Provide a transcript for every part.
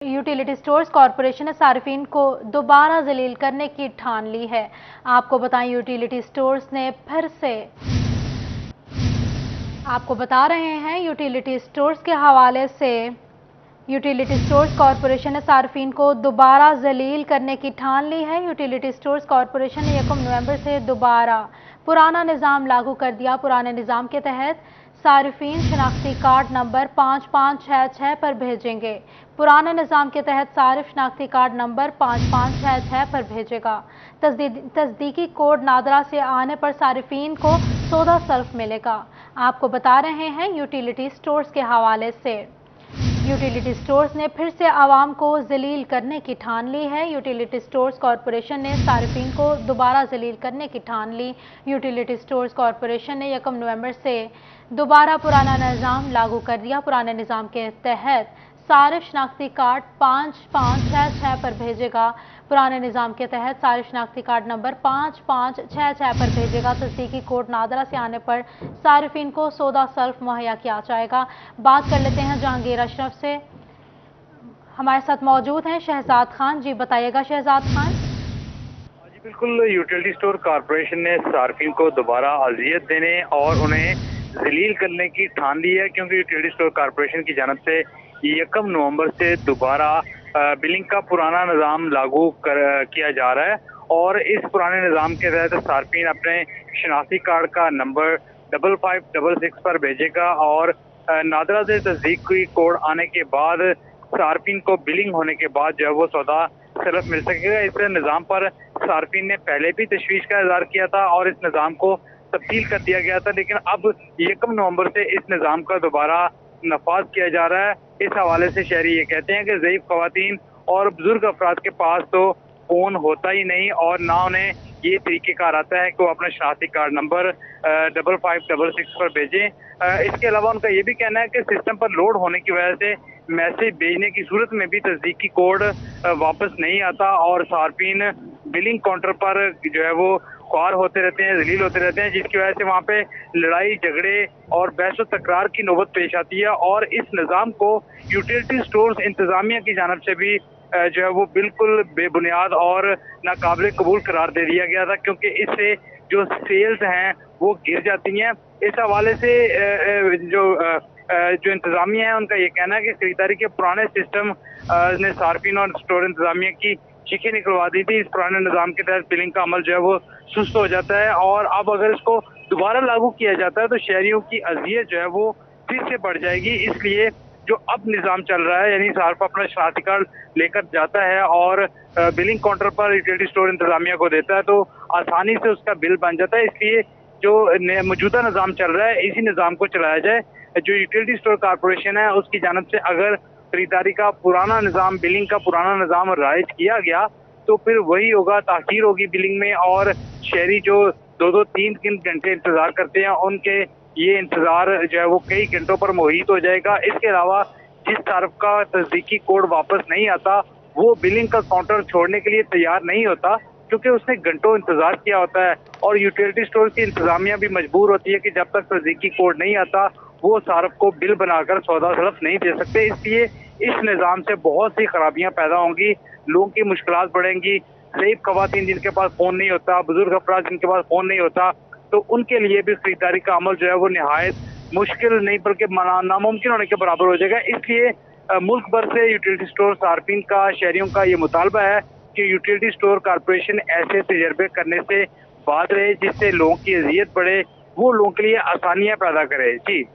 Utility stores corporation ने सार्फिन को दोबारा जलील करने की ठान ली है। आपको बताएं, यूटिलिटी स्टोर्स ने फिर से आपको बता रहे हैं यूटिलिटी स्टोर्स के हवाले से यूटिलिटी स्टोर्स कॉरपोरेशन ने सार्फिन को दोबारा जलील करने की ठान ली है। यूटिलिटी स्टोर्स कॉरपोरेशन ने 1 नवंबर से दोबारा पुराना निज़ाम लागू कर दिया। पुराने निज़ाम के तहत सार्फिन शनाख्ती कार्ड नंबर 5566 पर भेजेंगे। पुराने निज़ाम के तहत सारिफ शनाख्ती कार्ड नंबर 5566 पर भेजेगा। तस्दीकी कोड नादरा से आने पर सार्फिन को सौदा सर्फ मिलेगा। आपको बता रहे हैं यूटिलिटी स्टोर्स के हवाले से यूटिलिटी स्टोर्स ने फिर से आवाम को जलील करने की ठान ली है। यूटिलिटी स्टोर्स कॉरपोरेशन ने सार्फिन को दोबारा जलील करने की ठान ली। यूटिलिटी स्टोर्स कॉरपोरेशन ने 1 नवंबर से दोबारा पुराना निज़ाम लागू कर दिया। पुराने निज़ाम के तहत सारिफ शनाख्ती कार्ड 5566 पर भेजेगा। पुराने निज़ाम के तहत सारिफ शनाख्ती कार्ड नंबर 5566 पर भेजेगा। तस्दीकी कोड नादरा से आने पर सारिफिन को सौदा सर्फ मुहैया किया जाएगा। बात कर लेते हैं जहांगीर अशरफ से, हमारे साथ मौजूद हैं शहजाद खान। जी बताइएगा शहजाद खान। जी बिल्कुल, यूटिलिटी स्टोर कॉरपोरेशन ने सार्फिन को दोबारा अजियत देने और उन्हें जलील करने की ठान ली है, क्योंकि यूटिलिटी स्टोर कॉरपोरेशन की जानब से 1 नवंबर से दोबारा बिलिंग का पुराना निज़ाम लागू किया जा रहा है और इस पुराने निज़ाम के तहत सार्फिन अपने शनाख्ती कार्ड का नंबर 5566 पर भेजेगा और नादरा से तस्दीकी कोड आने के बाद सार्फिन को बिलिंग होने के बाद जो है वो सौदा सर्फ मिल सकेगा। इस निज़ाम पर सार्फिन ने पहले भी तशवीश का इज़हार किया था और इस निज़ाम को तब्दील कर दिया गया था, लेकिन अब 1 नवंबर से इस निज़ाम का दोबारा नफाज किया जा रहा है। इस हवाले से शहरी ये कहते हैं कि ज़ईफ ख़वातीन और बुजुर्ग अफराद के पास तो फ़ोन होता ही नहीं और ना उन्हें ये तरीक़ेकार आता है कि वो अपना शनाख्ती कार्ड नंबर 5566 पर भेजें। इसके अलावा उनका ये भी कहना है कि सिस्टम पर लोड होने की वजह से मैसेज भेजने की सूरत में भी तस्दीकी कोड वापस नहीं आता और सार्फिन बिलिंग काउंटर पर जो है वो ख्वार होते रहते हैं, जलील होते रहते हैं, जिसकी वजह से वहाँ पे लड़ाई झगड़े और बहस व तकरार की नौबत पेश आती है। और इस निज़ाम को यूटिलिटी स्टोर्स इंतज़ामिया की जानब से भी जो है वो बिल्कुल बेबुनियाद और नाकाबिल कबूल करार दे दिया गया था, क्योंकि इससे जो सेल्स हैं वो गिर जाती हैं। इस हवाले से जो इंतज़ामिया है उनका ये कहना है कि खरीदारी के पुराने सिस्टम ने सार्फिन और स्टोर इंतज़ामिया की चीखें निकलवा दी थी। इस पुराने निज़ाम के तहत बिलिंग का अमल जो है वो सुस्त हो जाता है और अब अगर इसको दोबारा लागू किया जाता है तो शहरियों की अजियत जो है वो फिर से बढ़ जाएगी। इसलिए जो अब निज़ाम चल रहा है, यानी सार्फ अपना शनाख्ती कार्ड लेकर जाता है और बिलिंग काउंटर पर यूटिलिटी स्टोर इंतज़ामिया को देता है तो आसानी से उसका बिल बन जाता है। इसलिए जो मौजूदा निज़ाम चल रहा है इसी निज़ाम को चलाया जाए। जो यूटिलिटी स्टोर कॉरपोरेशन है उसकी जानब से अगर खरीदारी का पुराना निज़ाम, बिलिंग का पुराना निज़ाम राइज किया गया तो फिर वही होगा, ताख़ीर होगी बिलिंग में और शहरी जो 2-2, 3-3 घंटे इंतज़ार करते हैं उनके ये इंतज़ार जो है वो कई घंटों पर मुहीत हो जाएगा। इसके अलावा जिस सार्फ का तस्दीकी कोड वापस नहीं आता वो बिलिंग का काउंटर छोड़ने के लिए तैयार नहीं होता, क्योंकि उसने घंटों इंतज़ार किया होता है और यूटिलिटी स्टोर की इंतज़ामिया भी मजबूर होती है कि जब तक तस्दीकी कोड नहीं आता वो सार्फ को बिल बनाकर सौदा सर्फ नहीं दे सकते। इसलिए इस निज़ाम से बहुत सी खराबियां पैदा होंगी, लोगों की मुश्किलात बढ़ेंगी। ज़ईफ ख़वातीन जिनके पास फ़ोन नहीं होता, बुजुर्ग अफराद जिनके पास फ़ोन नहीं होता, तो उनके लिए भी खरीदारी का अमल जो है वो निहायत मुश्किल नहीं बल्कि नामुमकिन होने के बराबर हो जाएगा। इसलिए मुल्क भर से यूटिलिटी स्टोर सार्फिन का, शहरियों का ये मुतालबा है कि यूटिलिटी स्टोर कॉरपोरेशन ऐसे तजर्बे करने से बात रहे जिससे लोगों की अजियत बढ़े, वो लोगों के लिए आसानियाँ पैदा करे। जी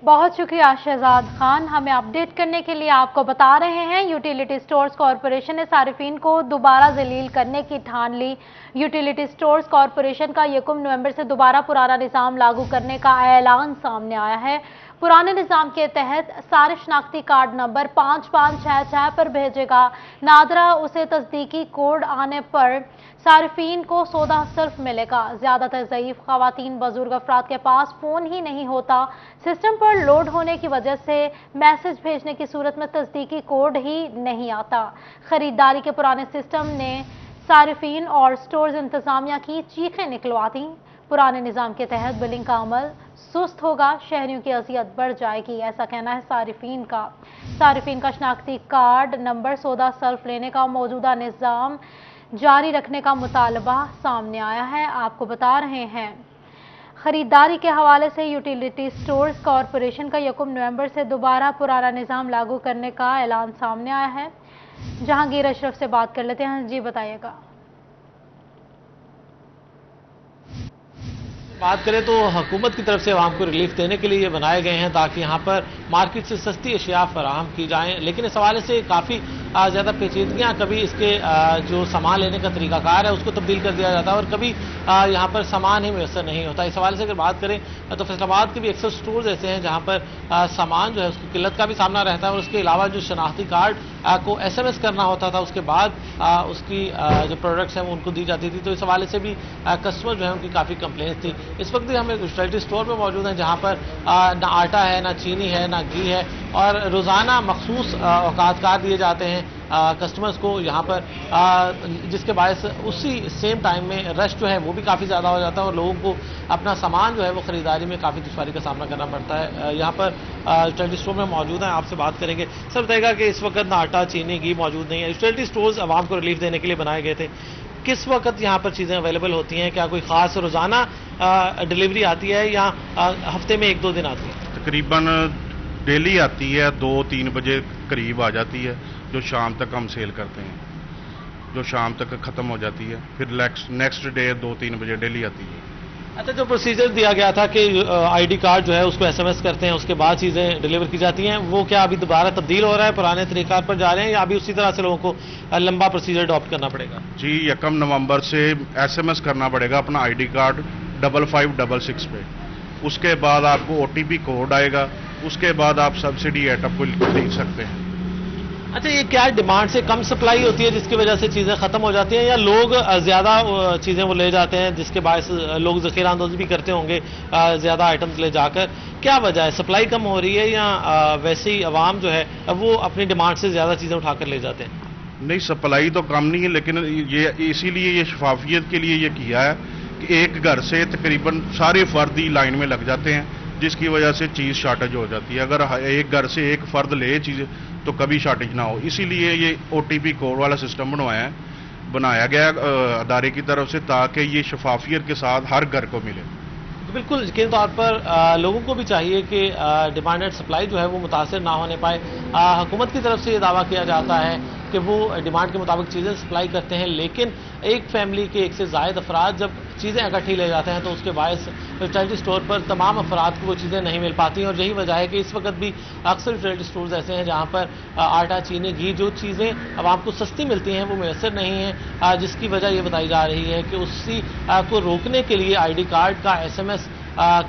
बहुत शुक्रिया शहजाद खान, हमें अपडेट करने के लिए। आपको बता रहे हैं यूटिलिटी स्टोर्स कॉरपोरेशन ने सार्फिन को दोबारा जलील करने की ठान ली। यूटिलिटी स्टोर्स कॉरपोरेशन का 1 नवंबर से दोबारा पुराना निज़ाम लागू करने का ऐलान सामने आया है। पुराने निज़ाम के तहत सारिफ शनाख्ती कार्ड नंबर 5566 पर भेजेगा। नादरा उसे तस्दीकी कोड आने पर सार्फिन को सौदा सर्फ मिलेगा। ज़्यादातर ज़ईफ ख़वातीन, बुजुर्ग अफराद के पास फ़ोन ही नहीं होता। सिस्टम पर लोड होने की वजह से मैसेज भेजने की सूरत में तस्दीकी कोड ही नहीं आता। खरीदारी के पुराने सिस्टम ने सार्फिन और स्टोर्स इंतज़ामिया की चीखें निकलवा दी। पुराने निज़ाम के तहत बिलिंग का अमल सुस्त होगा, शहरियों की अजियत बढ़ जाएगी, ऐसा कहना है सारिफीन का। सारिफीन का शनाख्ती कार्ड नंबर 14 सल्फ लेने का मौजूदा निज़ाम जारी रखने का मुतालबा सामने आया है। आपको बता रहे हैं, खरीदारी के हवाले से यूटिलिटी स्टोर्स कॉरपोरेशन का 1 नवंबर से दोबारा पुराना निज़ाम लागू करने का ऐलान सामने आया है। जहांगीर अशरफ से बात कर लेते हैं। जी बताइएगा। बात करें तो हुकूमत की तरफ से आवाम को रिलीफ देने के लिए ये बनाए गए हैं ताकि यहाँ पर मार्केट से सस्ती अशिया फराहम की जाएं, लेकिन इस हवाले से काफ़ी ज़्यादा पेचीदगियाँ, कभी इसके जो सामान लेने का तरीकाकार है उसको तब्दील कर दिया जाता है और कभी यहाँ पर सामान ही मैसर नहीं होता। इस हवाले से अगर बात करें तो फैसलाबाद के भी अक्सर स्टोर्स ऐसे हैं जहाँ पर सामान जो है उसकी किल्लत का भी सामना रहता है और उसके अलावा जो शनाख्ती कार्ड को SMS करना होता था उसके बाद उसकी जो प्रोडक्ट्स हैं वो उनको दी जाती थी। तो इस हवाले से भी कस्टमर जो है उनकी काफ़ी कंप्लेंट्स थी। इस वक्त भी हम एक यूटिलिटी स्टोर में मौजूद हैं जहाँ पर ना आटा है, ना चीनी है, ना घी है और रोज़ाना मखसूस औकात कार दिए जाते हैं कस्टमर्स को यहाँ पर, जिसके बायस उसी सेम टाइम में रश जो है वो भी काफ़ी ज़्यादा हो जाता है और लोगों को अपना सामान जो है वो ख़रीदारी में काफ़ी दुश्वारी का सामना करना पड़ता है। यहाँ पर यूटिलिटी स्टोर में मौजूद हैं, आपसे बात करेंगे। सर बताएगा कि इस वक्त ना आटा, चीनी, घी मौजूद नहीं है। यूटिलिटी स्टोर्स आवाम को रिलीफ देने के लिए बनाए गए थे, किस वक्त यहाँ पर चीज़ें अवेलेबल होती हैं? क्या कोई ख़ास रोज़ाना डिलीवरी आती है या हफ्ते में 1-2 दिन आती है? तकरीबन डेली आती है, 2-3 बजे करीब आ जाती है, जो शाम तक हम सेल करते हैं, जो शाम तक ख़त्म हो जाती है। फिर नेक्स्ट डे 2-3 बजे डेली आती है। अच्छा, जो प्रोसीजर दिया गया था कि ID कार्ड जो है उसको SMS करते हैं, उसके बाद चीज़ें डिलीवर की जाती हैं, वो क्या अभी दोबारा तब्दील हो रहा है, पुराने तरीक़ार पर जा रहे हैं या अभी उसी तरह से लोगों को लंबा प्रोसीजर अडॉप्ट करना पड़ेगा? जी, 1 नवंबर से SMS करना पड़ेगा अपना ID कार्ड 5566 पे। उसके बाद आपको OTP कोड आएगा, उसके बाद आप सब्सिडी आइटम को खरीद सकते हैं। अच्छा, ये क्या डिमांड से कम सप्लाई होती है जिसकी वजह से चीज़ें ख़त्म हो जाती हैं या लोग ज़्यादा चीज़ें वो ले जाते हैं जिसके बायस लोग ज़ख़ीरा अंदोज़ी भी करते होंगे ज़्यादा आइटम्स ले जाकर? क्या वजह है, सप्लाई कम हो रही है या वैसे ही आवाम जो है वो अपनी डिमांड से ज़्यादा चीज़ें उठा कर ले जाते हैं? नहीं, सप्लाई तो कम नहीं है, लेकिन ये इसीलिए ये शफाफियत के लिए ये किया है कि एक घर से तकरीबन सारे फर्द ही लाइन में लग जाते हैं, जिसकी वजह से चीज़ शार्टेज हो जाती है। अगर एक घर से एक फर्द ले चीज़ तो कभी शार्टेज ना हो, इसीलिए ये OTP कोड वाला सिस्टम बनाया गया अदारे की तरफ से, ताकि ये शफाफियत के साथ हर घर को मिले। तो बिल्कुल यकीनी तौर पर लोगों को भी चाहिए कि डिमांड एंड सप्लाई जो है वो मुतासर ना होने पाए। हुकूमत की तरफ से ये दावा किया जाता है कि वो डिमांड के मुताबिक चीज़ें सप्लाई करते हैं, लेकिन एक फैमिली के 1 से ज़ायद अफराद जब चीज़ें इकट्ठी ले जाते हैं तो उसके बायस यूटिलिटी स्टोर पर तमाम अफराद को वो चीज़ें नहीं मिल पाती हैं और यही वजह है कि इस वक्त भी अक्सर यूटिलिटी स्टोर्स ऐसे हैं जहाँ पर आटा, चीनी, घी जो चीज़ें आवाम को सस्ती मिलती हैं वो मैसर नहीं हैं, जिसकी वजह ये बताई जा रही है कि उसी को रोकने के लिए ID कार्ड का SMS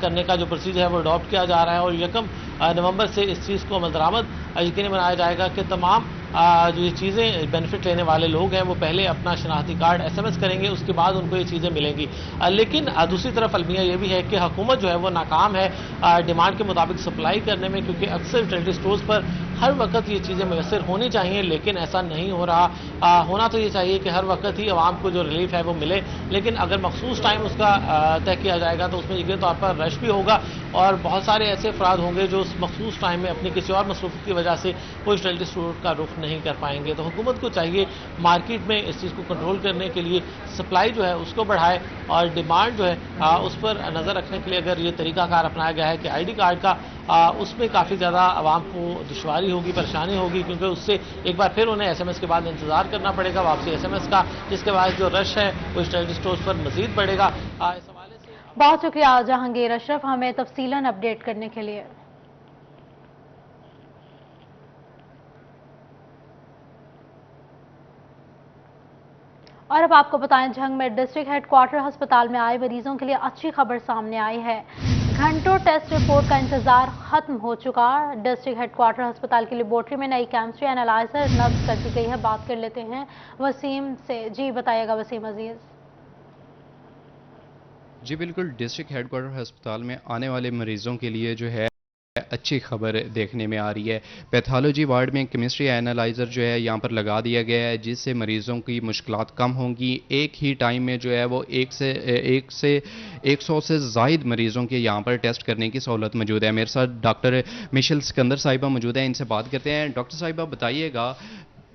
करने का जो प्रोसीजर है वो अडॉप्ट किया जा रहा है और 1 नवंबर से इस चीज़ को अमल दरामद यकीनी बनाया जाएगा कि तमाम जो ये चीज़ें बेनिफिट लेने वाले लोग हैं वो पहले अपना शनाख्ती कार्ड SMS करेंगे, उसके बाद उनको ये चीज़ें मिलेंगी। लेकिन दूसरी तरफ अलमिया ये भी है कि हुकूमत जो है वो नाकाम है डिमांड के मुताबिक सप्लाई करने में, क्योंकि अक्सर यूटिलिटी स्टोर्स पर हर वक्त ये चीज़ें मैसर होनी चाहिए, लेकिन ऐसा नहीं हो रहा। होना तो ये चाहिए कि हर वक्त ही आवाम को जो रिलीफ है वो मिले, लेकिन अगर मखसूस टाइम उसका तय किया जाएगा तो उसमें यकीनी तौर पर रश भी होगा और बहुत सारे ऐसे अफराद होंगे जो उस मखसूस टाइम में अपनी किसी और मसरूफ़ की वजह से वो यूटिलिटी स्टोर का रुख नहीं कर पाएंगे। तो हुकूमत को चाहिए मार्केट में इस चीज़ को कंट्रोल करने के लिए सप्लाई जो है उसको बढ़ाए और डिमांड जो है उस पर नज़र रखने के लिए अगर ये तरीकाकार अपनाया गया है कि ID कार्ड का उसमें काफ़ी ज़्यादा आवाम को दुश्वारी होगी, परेशानी होगी, क्योंकि उससे एक बार फिर उन्हें SMS के बाद इंतज़ार करना पड़ेगा वापसी SMS का, जिसके बाद जो रश है वो यूटिलिटी स्टोर्स पर मज़ीद बढ़ेगा। इस हवाले से बहुत शुक्रिया जहांगीर अशरफ हमें तफसीलन अपडेट करने के लिए। और अब आपको बताएं, झंग में डिस्ट्रिक्ट हेडक्वार्टर अस्पताल में आए मरीजों के लिए अच्छी खबर सामने आई है। घंटों टेस्ट रिपोर्ट का इंतजार खत्म हो चुका। डिस्ट्रिक्ट हेडक्वार्टर अस्पताल की लेबोरेटरी में नई केमिस्ट्री एनालाइजर नस्ब कर दी गई है। बात कर लेते हैं वसीम से। जी बताइएगा वसीम अजीज। जी बिल्कुल, डिस्ट्रिक्ट हेडक्वार्टर अस्पताल में आने वाले मरीजों के लिए जो है اچھی خبر دیکھنے میں آ رہی ہے. پیتھالوجی وارڈ میں کیمسٹری اینالائزر جو ہے یہاں پر لگا دیا گیا ہے، جس سے مریضوں کی مشکلات کم ہوں گی. ایک ہی ٹائم میں جو ہے وہ 100 سے زائد مریضوں کے یہاں پر ٹیسٹ کرنے کی سہولت موجود ہے. میرے ساتھ ڈاکٹر مشل سکندر صاحبہ موجود ہیں، ان سے بات کرتے ہیں. ڈاکٹر صاحبہ بتائیے گا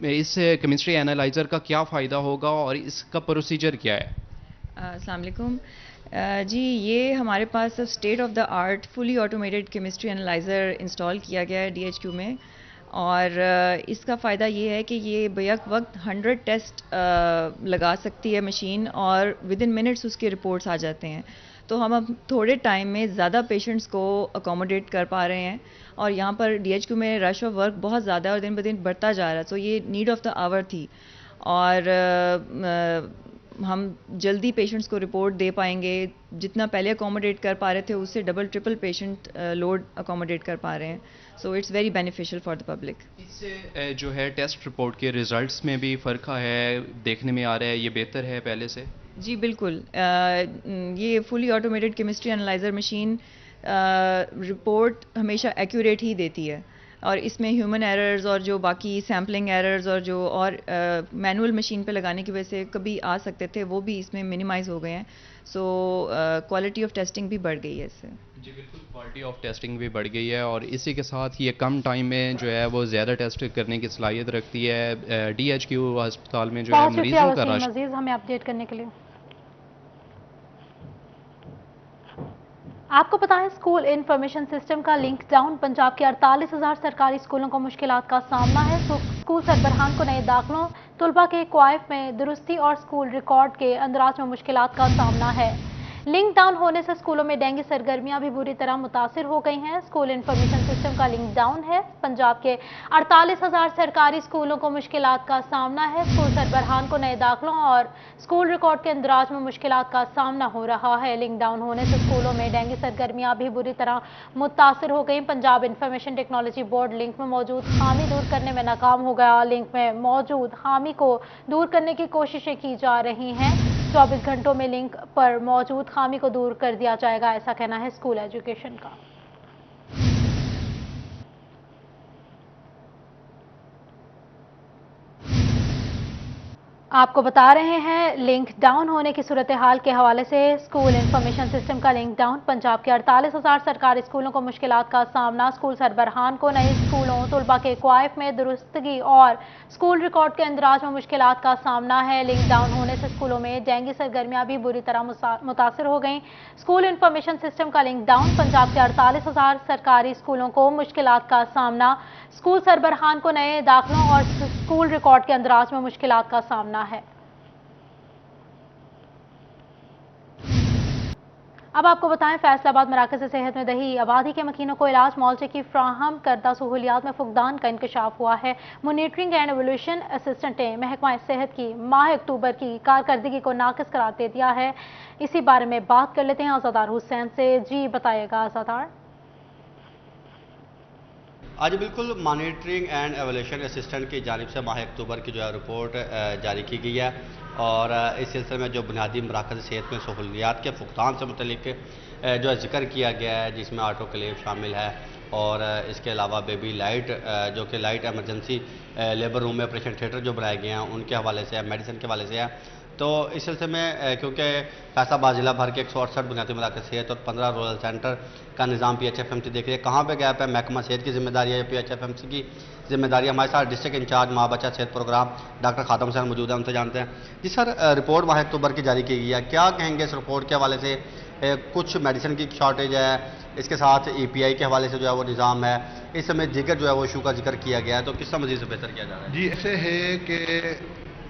اس کیمسٹری اینالائزر کا کیا فائدہ ہوگا اور اس کا پروسیجر کیا ہے؟ السلام علیکم. جی، یہ ہمارے پاس state of the art fully automated chemistry analyser install کیا گیا ہے DHQ میں، اور اس کا فائدہ یہ ہے کہ یہ بیک وقت 100 ٹیسٹ لگا سکتی ہے مشین، اور ود ان منٹس اس کے رپورٹس آ جاتے ہیں. تو ہم اب تھوڑے ٹائم میں زیادہ پیشنٹس کو اکوموڈیٹ کر پا رہے ہیں، اور یہاں پر DHQ میں رش آف ورک بہت زیادہ ہے اور دن بدن بڑھتا جا رہا ہے. تو یہ نیڈ آف دا آور تھی، اور ہم جلدی پیشنٹس کو رپورٹ دے پائیں گے. جتنا پہلے اکوموڈیٹ کر پا رہے تھے اس سے double triple patient load accommodate کر پا رہے ہیں. So it's very beneficial for the public. اس سے جو ہے ٹیسٹ رپورٹ کے ریزلٹس میں بھی فرق ہے، دیکھنے میں آ رہا ہے، یہ بہتر ہے پہلے سے؟ جی بالکل. یہ fully automated chemistry analyser machine report ہمیشہ ایکوریٹ ہی دیتی ہے، اور اس میں ہیومن ایررز اور جو باقی سیمپلنگ ایررز اور جو اور مینول مشین پہ لگانے کی وجہ سے کبھی آ سکتے تھے، وہ بھی اس میں منیمائز ہو گئے ہیں. سو کوالٹی آف ٹیسٹنگ بھی بڑھ گئی ہے اس سے. جی بالکل، کوالٹی آف ٹیسٹنگ بھی بڑھ گئی ہے، اور اسی کے ساتھ یہ کم ٹائم میں جو ہے وہ زیادہ ٹیسٹ کرنے کی صلاحیت رکھتی ہے. DHQ ہسپتال میں جو ہے مریضوں کا رش. مزید ہمیں اپڈیٹ کرنے کے لیے آپ کو بتائیں، اسکول انفارمیشن سسٹم کا لنک ڈاؤن. پنجاب کے 48,000 سرکاری اسکولوں کو مشکلات کا سامنا ہے. اسکول سربراہان کو نئے داخلوں، طلبہ کے کوائف میں درستی اور اسکول ریکارڈ کے اندراج میں مشکلات کا سامنا ہے. لنک ڈاؤن ہونے سے اسکولوں میں ڈینگی سرگرمیاں بھی بری طرح متاثر ہو گئی ہیں. اسکول انفارمیشن سسٹم کا لنک ڈاؤن ہے. پنجاب کے 48,000 سرکاری اسکولوں کو مشکلات کا سامنا ہے. اسکول سربراہان کو نئے داخلوں اور اسکول ریکارڈ کے اندراج میں مشکلات کا سامنا ہو رہا ہے. لنک ڈاؤن ہونے سے اسکولوں میں ڈینگی سرگرمیاں بھی بری طرح متاثر ہو گئیں. Punjab information technology board link میں موجود خامی دور کرنے میں ناکام ہو گیا. لنک میں موجود خامی کو دور کرنے کی کوششیں کی جا رہی ہیں. 24 گھنٹوں میں لنک پر موجود خامی کو دور کر دیا جائے گا، ایسا کہنا ہے اسکول ایجوکیشن کا. آپ کو بتا رہے ہیں لنک ڈاؤن ہونے کی صورتحال کے حوالے سے. اسکول انفارمیشن سسٹم کا لنک ڈاؤن. پنجاب کے 48,000 سرکاری اسکولوں کو مشکلات کا سامنا. اسکول سربراہان کو نئے اسکولوں، طلبہ کے کوائف میں درستگی اور اسکول ریکارڈ کے اندراج میں مشکلات کا سامنا ہے. لنک ڈاؤن ہونے سے اسکولوں میں ڈینگی سرگرمیاں بھی بری طرح متاثر ہو گئیں. اسکول انفارمیشن سسٹم کا لنک ڈاؤن. پنجاب کے 48,000 سرکاری اسکولوں کو مشکلات کا سامنا. اسکول سربراہان کو نئے داخلوں اور اسکول ریکارڈ کے اندراج میں مشکلات کا سامنا ہے. اب آپ کو بتائیں، فیصل آباد مراکز صحت میں دیہی آبادی کے مکینوں کو علاج معالجے کی فراہم کردہ سہولیات میں فقدان کا انکشاف ہوا ہے. مانیٹرنگ اینڈ ایولیوشن اسسٹنٹ نے محکمہ صحت کی ماہ اکتوبر کی کارکردگی کو ناقص قرار دے دیا ہے. اسی بارے میں بات کر لیتے ہیں آزادار حسین سے. جی بتائیے گا آزادار. آج بالکل مانیٹرنگ اینڈ ایولیوشن اسسٹنٹ کی جانب سے ماہ اکتوبر کی جو ہے رپورٹ جاری کی گئی ہے، اور اس سلسلے میں جو بنیادی مراکز صحت میں سہولیات کے فقدان سے متعلق جو ہے ذکر کیا گیا ہے، جس میں آٹو کلیو شامل ہے، اور اس کے علاوہ بیبی لائٹ جو کہ لائٹ ایمرجنسی لیبر روم میں آپریشن تھیٹر جو بنائے گئے ہیں ان کے حوالے سے ہے، میڈیسن کے حوالے سے ہے. تو اس سلسلے میں کیونکہ فیصل آباد ضلع بھر کے 168 بنیادی مراکز صحت اور 15 رورل سینٹر کا نظام PHFMC دیکھ رہے ہیں، کہاں پہ گیپ ہے، محکمہ صحت کی ذمہ داری ہے یا PHFMC کی ذمہ داری ہے. ہمارے ساتھ ڈسٹرکٹ انچارج ماں بچہ صحت پروگرام ڈاکٹر خاتم حسین موجود ہیں، ان سے جانتے ہیں. جی سر، رپورٹ ماہ اکتوبر کی جاری کی گئی ہے، کیا کہیں گے اس رپورٹ کے حوالے سے؟ کچھ میڈیسن کی شارٹیج ہے، اس کے ساتھ EPI کے حوالے سے جو ہے وہ نظام ہے، اس میں دیگر جو ہے وہ ایشو کا ذکر کیا گیا ہے، تو کس طرح مزید سے بہتر کیا جا رہا ہے؟ جی ایسے ہے کہ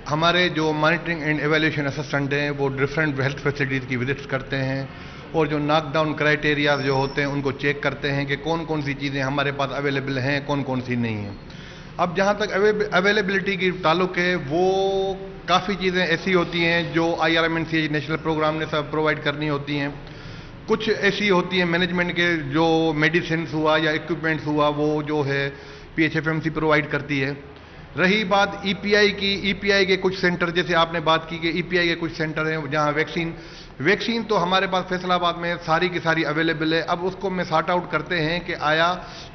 ہمارے جو مانیٹرنگ اینڈ ایویلیوشن اسسٹنٹ ہیں وہ ڈفرینٹ ہیلتھ فیسلٹیز کی وزٹس کرتے ہیں، اور جو ناک ڈاؤن کرائٹیریاز جو ہوتے ہیں ان کو چیک کرتے ہیں کہ کون کون سی چیزیں ہمارے پاس اویلیبل ہیں، کون کون سی نہیں ہیں. اب جہاں تک اویلیبلٹی کی تعلق ہے، وہ کافی چیزیں ایسی ہوتی ہیں جو IRMNCH نیشنل پروگرام نے سب پرووائڈ کرنی ہوتی ہیں. کچھ ایسی ہوتی ہیں مینجمنٹ کے جو میڈیسنس ہوا یا ایکوپمنٹس ہوا وہ جو ہے PHFMC پرووائڈ کرتی ہے. رہی بات EPI کی، EPI کے کچھ سینٹر، جیسے آپ نے بات کی کہ EPI کے کچھ سینٹر ہیں جہاں ویکسین वैक्सीन तो हमारे पास फैसलाबाद में सारी की सारी अवेलेबल है। अब उसको मैं सॉर्ट आउट करते हैं कि आया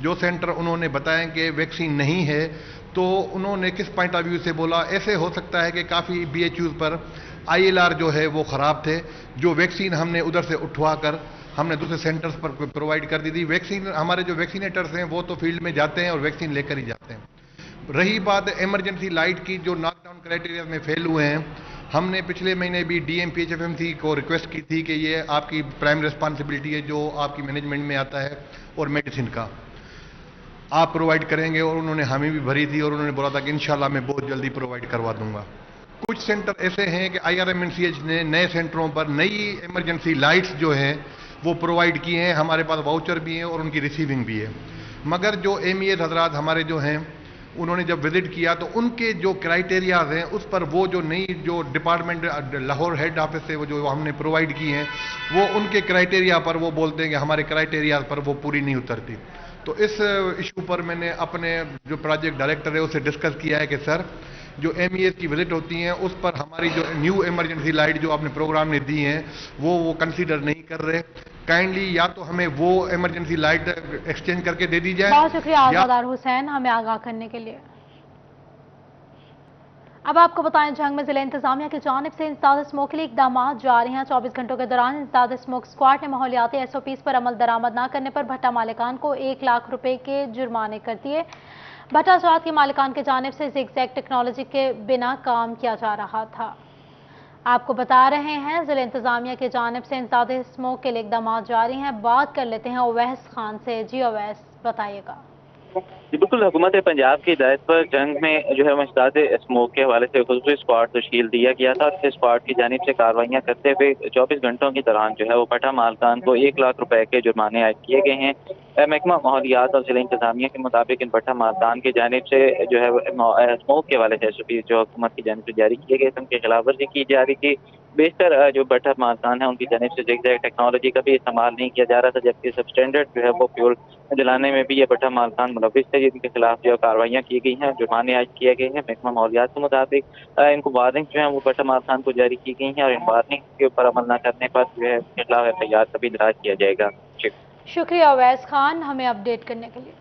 जो सेंटर उन्होंने बताया कि वैक्सीन नहीं है, तो उन्होंने किस पॉइंट ऑफ व्यू से बोला। ऐसे हो सकता है कि काफ़ी BHUs पर ILR जो है वो ख़राब थे, जो वैक्सीन हमने उधर से उठवा कर हमने दूसरे सेंटर्स पर प्रोवाइड कर दी थी। वैक्सीन हमारे जो वैक्सीनेटर्स हैं वो तो फील्ड में जाते हैं और वैक्सीन लेकर ही जाते हैं। रही बात इमरजेंसी लाइट की, जो नॉकडाउन क्राइटेरिया में फेल हुए हैं, हमने पिछले महीने भी DM PHFMC को रिक्वेस्ट की थी कि ये आपकी प्राइम रिस्पॉन्सिबिलिटी है, जो आपकी मैनेजमेंट में आता है, और मेडिसिन का आप प्रोवाइड करेंगे, और उन्होंने हामी भी भरी थी और उन्होंने बोला था कि इंशाल्लाह मैं बहुत जल्दी प्रोवाइड करवा दूंगा। कुछ सेंटर ऐसे हैं कि IRMNCH ने नए सेंटरों पर नई इमरजेंसी लाइट्स जो हैं वो प्रोवाइड किए हैं, हमारे पास वाउचर भी हैं और उनकी रिसीविंग भी है। मगर जो MES हजरात हमारे जो हैं, उन्होंने जब विजिट किया तो उनके जो क्राइटेरियाज हैं उस पर वो जो नई जो डिपार्टमेंट लाहौर हेड ऑफिस से वो जो हमने प्रोवाइड की हैं, वो उनके क्राइटेरिया पर वो बोलते हैं कि हमारे क्राइटेरिया पर वो पूरी नहीं उतरती। तो इस इशू पर मैंने अपने जो प्रोजेक्ट डायरेक्टर है उससे डिस्कस किया है कि सर जो MES की विजिट होती हैं उस पर हमारी जो न्यू इमरजेंसी लाइट जो आपने प्रोग्राम में दी हैं वो कंसीडर नहीं कर रहे। काइंडली या तो हमें वो इमरजेंसी लाइट एक्सचेंज करके दे दी जाए। बहुत शुक्रिया आज़ादार हुसैन हमें आगाह करने के लिए। अब आपको बताएं, जंग में जिला इंतजामिया की जानिब से इंसदाद स्मोक के लिए इकदाम जारी हैं। 24 घंटों के दौरान इंसदाद स्मोक स्क्वाड ने माहौलियाती SOPs पर अमल दरामद न करने पर भट्टा मालिकान को 1 लाख रुपए के जुर्माने कर दिए। भट्टा जात के मालिकान की जानिब से ज़िगज़ैग टेक्नोलॉजी के बिना काम किया जा रहा था। आपको बता रहे हैं, जिला इंतजामिया की जानिब से इंसदाद स्मोक के लिए इकदाम जारी हैं। बात कर लेते हैं अवैस खान से। जी अवैस, बताइएगा। जी बिल्कुल, हुकूमत पंजाब की हिदायत पर जंग में जो है इंसदाद स्मोक के हवाले से खुसूसी स्क्वाड तश्कील दिया गया था। इस स्क्वाड की जानिब से कार्रवाइयाँ करते हुए 24 घंटों के दौरान जो है वो भट्टा मालकान को 1 लाख रुपए के जुर्माने आयद किए गए हैं। महकमा माहौलियात और जिला इंतजामिया के मुताबिक इन भट्टा मालकान की जानिब से जो है स्मोक के हवाले से SOP जो हुकूमत की जानिब से जारी किए गए थे उनकी खिलाफ वर्जी की जा रही थी। बेशतर जो भट्टा मालकान है उनकी जानिब से ज़िगज़ैग टेक्नोलॉजी का भी इस्तेमाल नहीं किया जा रहा था, जबकि सब स्टैंडर्ड जो है वो फ्यूल जलाने में भी ये भट्टा मालकान मुलविस थे, जिनके खिलाफ जो कार्रवाइयाँ की गई हैं, जुर्माने आयद किए गए हैं। महकमा माहौलियात के मुताबिक इनको वार्निंग जो है वो भट्टा मालकान को जारी की गई हैं और इन वार्निंग के ऊपर अमल न करने पर जो है उनके खिलाफ FIR का भी दराज किया जाएगा। शुक्रिया अवैस खान हमें अपडेट करने के लिए।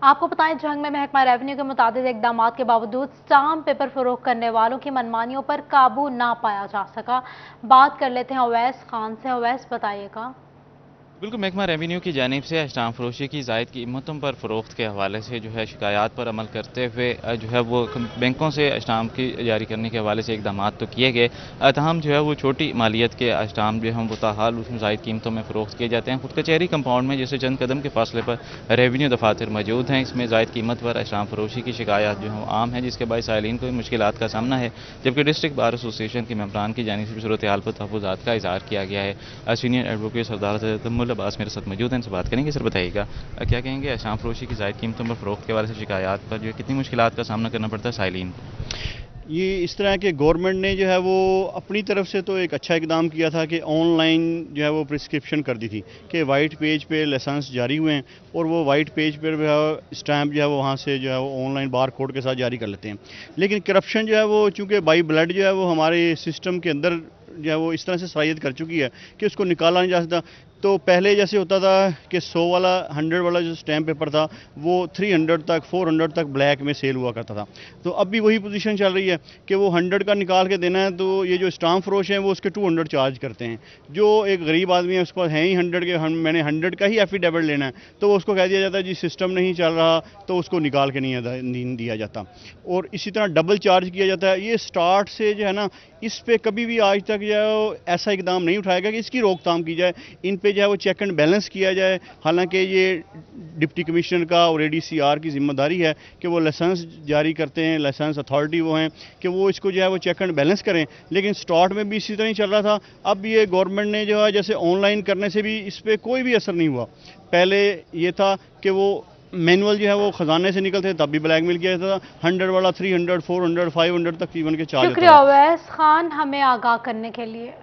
आपको बताएं, जंग में महकमा रेवेन्यू के मुताबिक इकदामात के बावजूद स्टाम्प पेपर फरोख्त करने वालों की मनमानियों पर काबू ना पाया जा सका। बात कर लेते हैं अवैस खान से। अवैस, बताइएगा। बिल्कुल, महकमा रेवेन्यू की जानिब से स्टाम्प फरोशी की ज़ायद कीमतों पर फ़रोख्त के हवाले से जो है शिकायत पर अमल करते हुए जो है वो बैंकों से स्टाम्प की जारी करने के हवाले से इकदाम तो किए गए। तमाम जो है वो छोटी मालियत के स्टाम्प जो हैं वो ताहाल उसमें ज़ायद कीमतों में फ़रोख्त किए जाते हैं। खुद कचहरी कंपाउंड में जैसे चंद कदम के फासले पर रेवेन्यू दफातर मौजूद हैं। इसमें ज़ायद कीमत पर स्टाम्प फरोशी की शिकायत जो है आम है, जिसके बाद साइलिन को मुश्किलात का सामना है। जबकि डिस्ट्रिक्ट बार एसोसिएशन के मेंबरान की जानिब से सूरत हाल पर तहफ़्फ़ुज़ात का इज़हार किया गया है। सीनियर एडवोकेट सरदार तमुल अब्बास मेरे साथ मौजूद हैं, इनसे बात करेंगे। सर, बताइएगा क्या कहेंगे स्टाम्प फरोशी की ज़ायद कीमतों पर फ़रोख्त के हवाले से शिकायत पर जो कितनी मुश्किलात का सामना करना पड़ता है साइलिन को? ये इस तरह के गवर्नमेंट ने जो है वो अपनी तरफ से तो एक अच्छा इकदाम किया था कि ऑनलाइन जो है वो प्रिस्क्रिप्शन कर दी थी कि वाइट पेज पे लाइसेंस जारी हुए हैं और वो वाइट पेज पर जो है स्टैम्प जो है वो वहाँ से जो है वो ऑनलाइन बार कोड के साथ जारी कर लेते हैं। लेकिन करप्शन जो है वो चूँकि बाई ब्लड जो है वो हमारे सिस्टम के अंदर जो है वो इस तरह से सराहियत कर चुकी है कि उसको निकाला नहीं जा सकता। तो पहले जैसे होता था कि 100 वाला 100 वाला जो स्टैम्प पेपर था वो 300 तक 400 तक ब्लैक में सेल हुआ करता था। तो अब भी वही पोजीशन चल रही है कि वो 100 का निकाल के देना है, तो ये जो स्टाम्प फरोश हैं वो उसके 200 चार्ज करते हैं। जो एक गरीब आदमी है उसके पास है ही 100 के, मैंने 100 का ही एफिडेविट लेना है, तो उसको कह दिया जाता है जी सिस्टम नहीं चल रहा, तो उसको निकाल के नहीं दिया जाता। और इसी तरह डबल चार्ज किया जाता है। ये स्टार्ट से जो है ना, इस पर कभी भी आज तक जो है ऐसा इकदाम नहीं उठाया गया कि इसकी रोकथाम की जाए, इन पे जो है वो चेक एंड बैलेंस किया जाए। हालांकि ये डिप्टी कमिश्नर का और ADCR की जिम्मेदारी है कि वो लाइसेंस जारी करते हैं, लाइसेंस अथॉरिटी वो हैं कि वो इसको जो है वो चेक एंड बैलेंस करें। लेकिन स्टार्ट में भी इसी तरह ही चल रहा था। अब ये गवर्नमेंट ने जो है जैसे ऑनलाइन करने से भी इस पर कोई भी असर नहीं हुआ। पहले ये था कि वो मैनुअल जो है वो खजाने से निकलते तब भी ब्लैक मिल गया था, 100 वाला 300 400 500 तक इवन के चार्ज। शुक्रिया अवैस खान हमें आगाह करने के लिए।